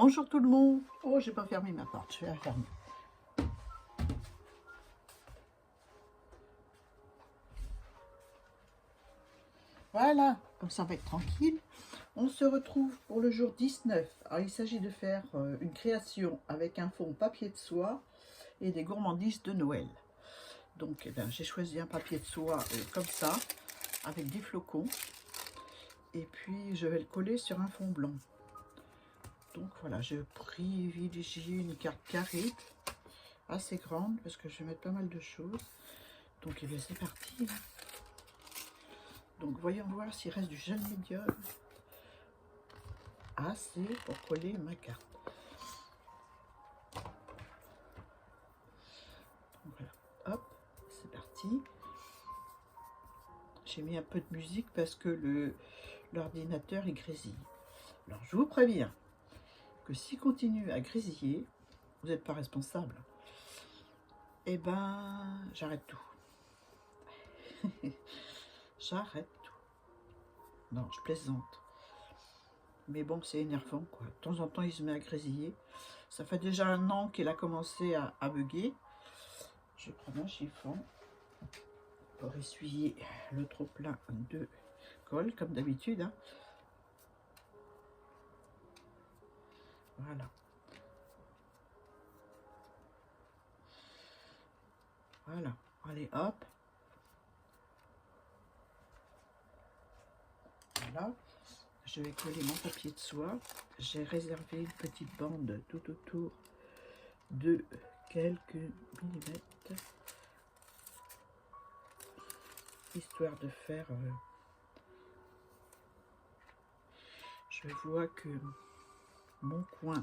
Bonjour tout le monde. Oh, j'ai pas fermé ma porte, je vais la fermer. Voilà, comme ça on va être tranquille. On se retrouve pour le jour 19. Alors, il s'agit de faire une création avec un fond papier de soie et des gourmandises de Noël. Donc, eh ben, j'ai choisi un papier de soie comme ça, avec des flocons. Et puis, je vais le coller sur un fond blanc. Donc voilà, je privilégie une carte carrée, assez grande, parce que je vais mettre pas mal de choses. Donc, eh bien, c'est parti. Donc, voyons voir s'il reste du gel médium assez pour coller ma carte. Donc, voilà, hop, c'est parti. J'ai mis un peu de musique parce que l'ordinateur est grésille. Alors, je vous préviens que s'il continue à grésiller, vous n'êtes pas responsable. Eh ben, j'arrête tout. J'arrête tout. Non, je plaisante. Mais bon, c'est énervant, quoi. De temps en temps, il se met à grésiller. Ça fait déjà 1 an qu'il a commencé à bugger. Je prends mon chiffon pour essuyer le trop plein de colle, comme d'habitude. Hein. Voilà. Voilà. Allez, hop. Voilà. Je vais coller mon papier de soie. J'ai réservé une petite bande tout autour de quelques millimètres, histoire de faire... je vois que mon coin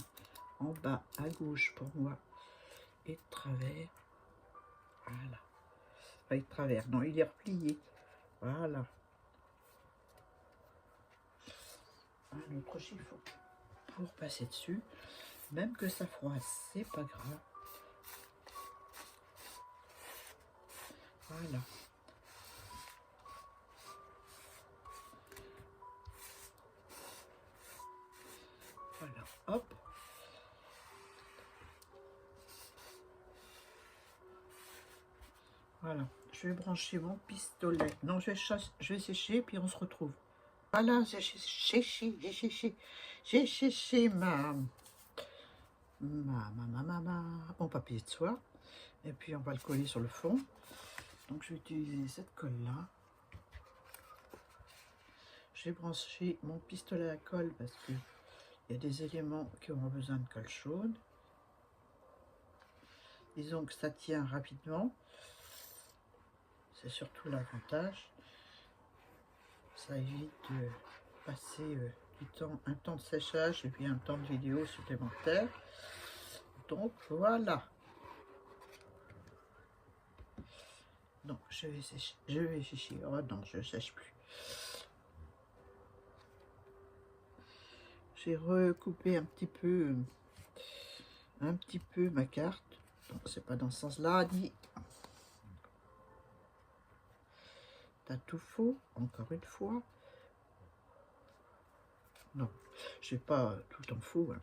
en bas à gauche pour moi est de travers. Voilà. Pas de travers, non, il est replié. Voilà. Un autre chiffon pour passer dessus. Même que ça froisse, c'est pas grave. Voilà. Voilà, hop. Voilà, je vais brancher mon pistolet. Non, je vais sécher, puis on se retrouve. Voilà, j'ai séché mon papier de soie. Et puis, on va le coller sur le fond. Donc, je vais utiliser cette colle-là. J'ai branché mon pistolet à colle parce que il y a des éléments qui auront besoin de colle chaude. Disons que ça tient rapidement. C'est surtout l'avantage. Ça évite de passer un temps de séchage et puis un temps de vidéo supplémentaire. Donc voilà. Donc je vais sécher. Oh non, je ne sèche plus. J'ai recoupé un petit peu ma carte. Donc c'est pas dans ce sens-là, dit. T'as tout faux, encore une fois. Non, je n'ai pas tout en faux. Hein.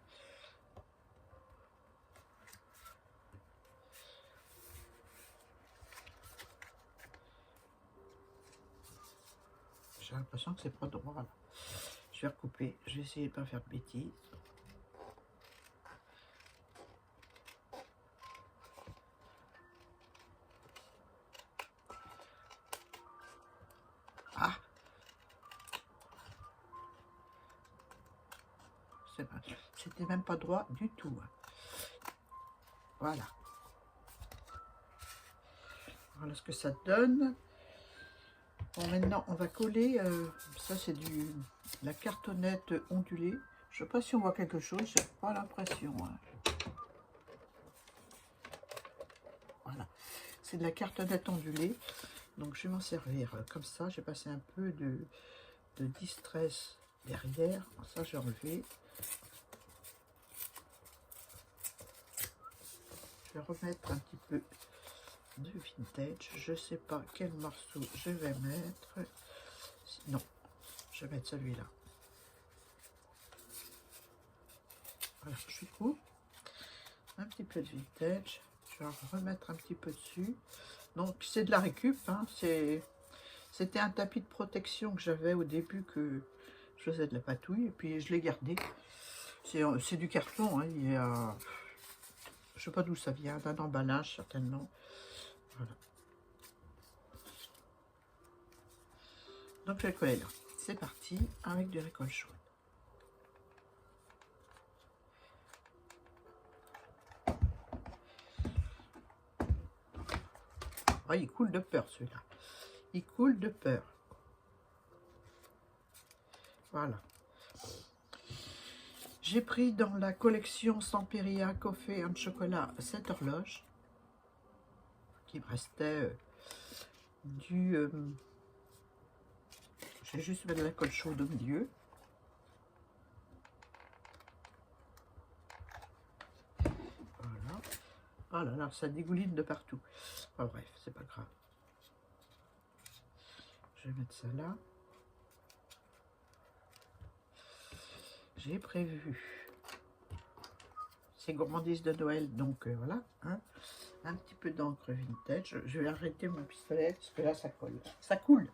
J'ai l'impression que c'est pas droit là. Je vais recouper, je vais essayer de ne pas faire de bêtises. Ah, c'était même pas droit du tout. Hein. Voilà. Voilà ce que ça donne. Bon, maintenant, on va coller. Ça, c'est la cartonnette ondulée. Je ne sais pas si on voit quelque chose. J'ai pas l'impression. Hein. Voilà. C'est de la cartonnette ondulée. Donc, je vais m'en servir comme ça. J'ai passé un peu de distress derrière. Ça, j'ai enlevé. Je vais remettre un petit peu de vintage. Je ne sais pas quel morceau je vais mettre. Non, je vais mettre celui-là. Voilà. Voilà, je coupe un petit peu de vintage. Je vais en remettre un petit peu dessus. Donc c'est de la récup, hein. C'était un tapis de protection que j'avais au début que je faisais de la patouille, et puis je l'ai gardé. C'est du carton, hein. Il y a, je sais pas d'où ça vient, d'un emballage certainement. Voilà. Donc je vais le coller là. C'est parti avec du récolte chaude. Oh, il coule de peur celui-là. Il coule de peur. Voilà. J'ai pris dans la collection Samperia Coffee and Chocolat cette horloge. Qui me restait du... j'ai juste mis de la colle chaude au milieu. Voilà. Oh là là, ça dégouline de partout. Enfin bref, c'est pas grave. Je vais mettre ça là. J'ai prévu ces gourmandises de Noël, donc voilà, hein, un petit peu d'encre vintage. Je vais arrêter mon pistolet parce que là ça colle. Ça coule.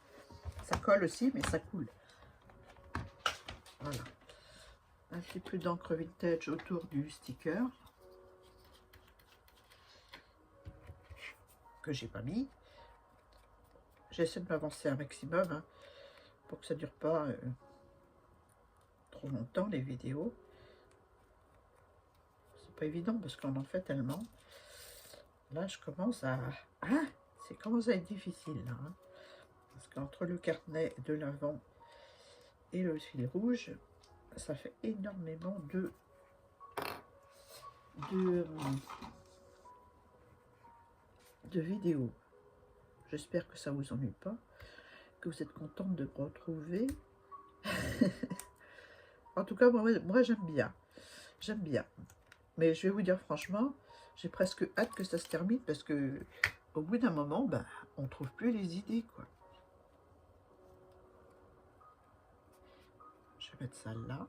Ça colle aussi, mais ça coule. Voilà. Un petit peu d'encre vintage autour du sticker que j'ai pas mis. J'essaie de m'avancer un maximum, hein, pour que ça dure pas trop longtemps les vidéos. C'est pas évident parce qu'on en fait tellement. Là je commence à... Ah, c'est commence à être difficile là, hein, parce qu'entre le carnet de l'avant et le fil rouge, ça fait énormément de vidéos. J'espère que ça vous ennuie pas, que vous êtes contente de me retrouver. En tout cas, moi j'aime bien. J'aime bien. Mais je vais vous dire franchement, j'ai presque hâte que ça se termine parce que au bout d'un moment, ben, on trouve plus les idées, quoi. Je vais mettre ça là.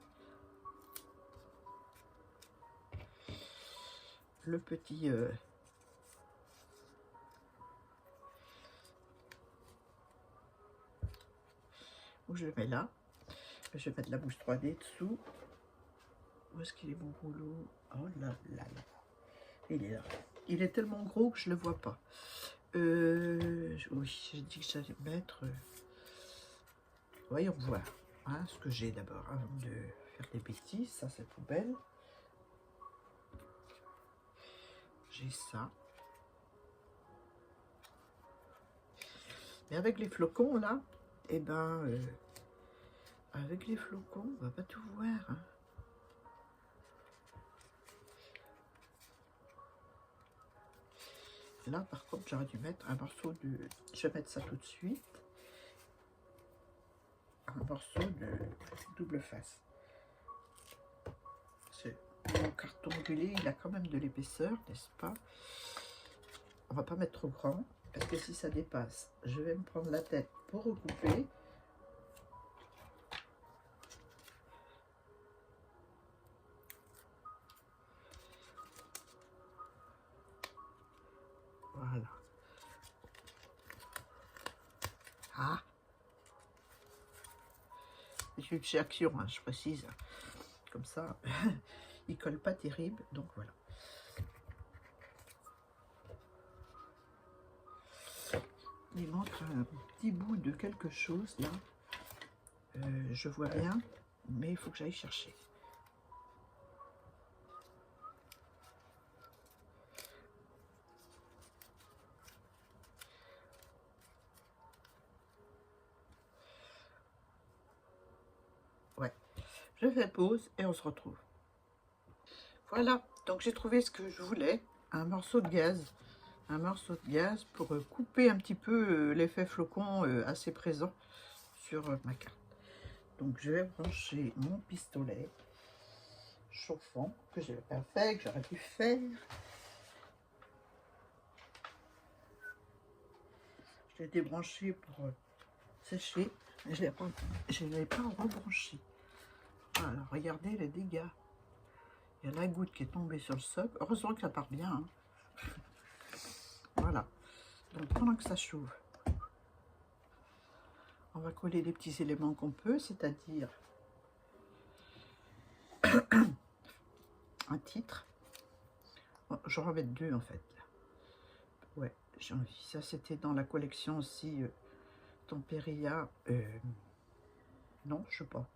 Le petit... où je le mets là. Je vais mettre la mousse 3D dessous. Où est-ce qu'il est mon rouleau? Oh là là là. Il est là. Il est tellement gros que je ne le vois pas. Oui, j'ai dit que j'allais mettre... voyons voir, hein, ce que j'ai d'abord avant de faire des bêtises. Ça, c'est poubelle. J'ai ça. Mais avec les flocons, là, et ben... avec les flocons, on va pas tout voir, hein. Là, par contre, j'aurais dû mettre un morceau de... Je vais mettre ça tout de suite. Un morceau de double face. Mon carton ondulé, il a quand même de l'épaisseur, n'est-ce pas? On va pas mettre trop grand, parce que si ça dépasse, je vais me prendre la tête pour recouper. Voilà. Ah, c'est chez Action, hein, je précise. Comme ça, il colle pas terrible, donc voilà. Il manque un petit bout de quelque chose là. Je vois rien, mais il faut que j'aille chercher. Ouais, je fais pause et on se retrouve. Voilà, donc j'ai trouvé ce que je voulais, un morceau de gaz. Un morceau de gaz pour couper un petit peu l'effet flocon assez présent sur ma carte. Donc je vais brancher mon pistolet chauffant que je n'avais pas fait, que j'aurais pu faire. Je l'ai débranché pour sécher, mais je ne l'ai pas rebranché. Voilà, regardez les dégâts. Il y a la goutte qui est tombée sur le socle. Heureusement que ça part bien. Hein. Voilà. Donc pendant que ça chauffe, on va coller les petits éléments qu'on peut, c'est-à-dire un titre. Bon, j'en vais mettre deux en fait. Ouais, j'ai envie. Ça c'était dans la collection aussi Tempéria. Non, je sais pas.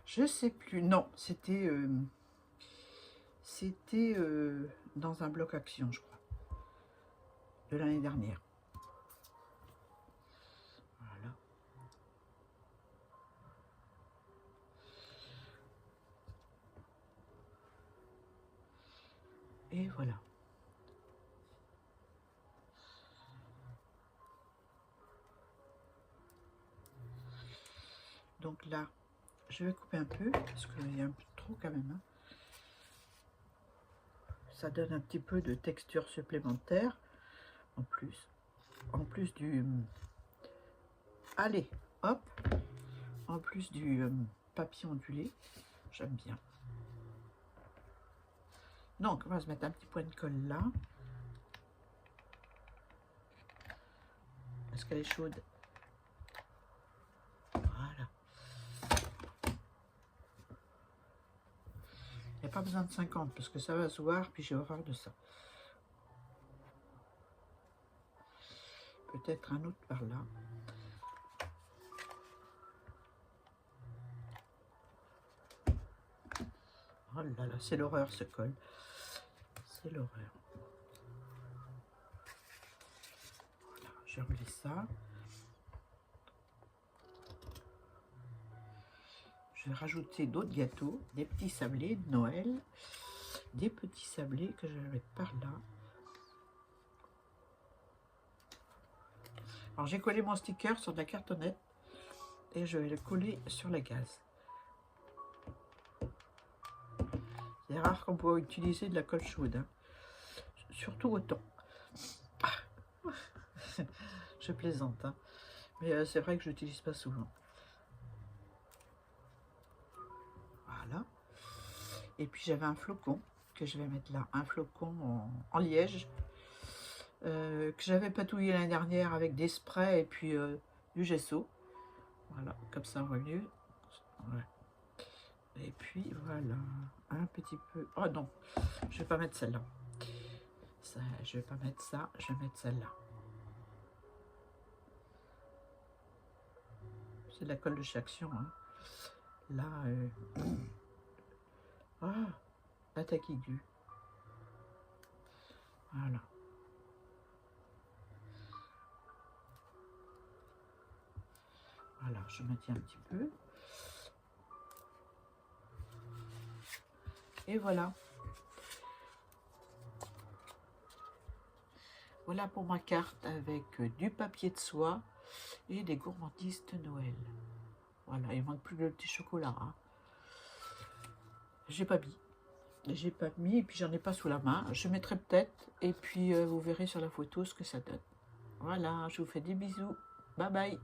Je sais plus. Non, c'était dans un bloc action, je crois, de l'année dernière. Voilà. Et voilà. Donc là, je vais couper un peu, parce qu'il y a un peu trop quand même. Hein. Ça donne un petit peu de texture supplémentaire, en plus du... Allez, hop, en plus du papier ondulé, j'aime bien. Donc, on va se mettre un petit point de colle là, parce qu'elle est chaude. Voilà. Il n'y a pas besoin de 50 parce que ça va se voir, puis j'ai horreur de ça. Peut-être un autre par là. Oh là là, c'est l'horreur ce col. C'est l'horreur. Voilà, j'ai remis ça. Je vais rajouter d'autres gâteaux, des petits sablés de Noël, des petits sablés que je vais mettre par là. Alors j'ai collé mon sticker sur de la cartonnette et je vais le coller sur la gaze. C'est rare qu'on peut utiliser de la colle chaude, hein. Surtout au thon. Je plaisante, hein. Mais c'est vrai que je l'utilise pas souvent. Voilà. Et puis j'avais un flocon que je vais mettre là, un flocon en liège que j'avais patouillé l'année dernière avec des sprays et puis du gesso. Voilà, comme ça on voit mieux. Ouais. Et puis voilà, un petit peu. Oh non, je vais pas mettre celle-là. Je vais pas mettre ça, je vais mettre celle-là. C'est de la colle de chez Action. Hein. Là, l'attaque aiguë. Voilà. Voilà, je maintiens un petit peu. Et voilà. Voilà pour ma carte avec du papier de soie et des gourmandises de Noël. Voilà, il manque plus le petit chocolat. Hein. J'ai pas mis et puis j'en ai pas sous la main. Je mettrai peut-être et puis vous verrez sur la photo ce que ça donne. Voilà, je vous fais des bisous. Bye bye.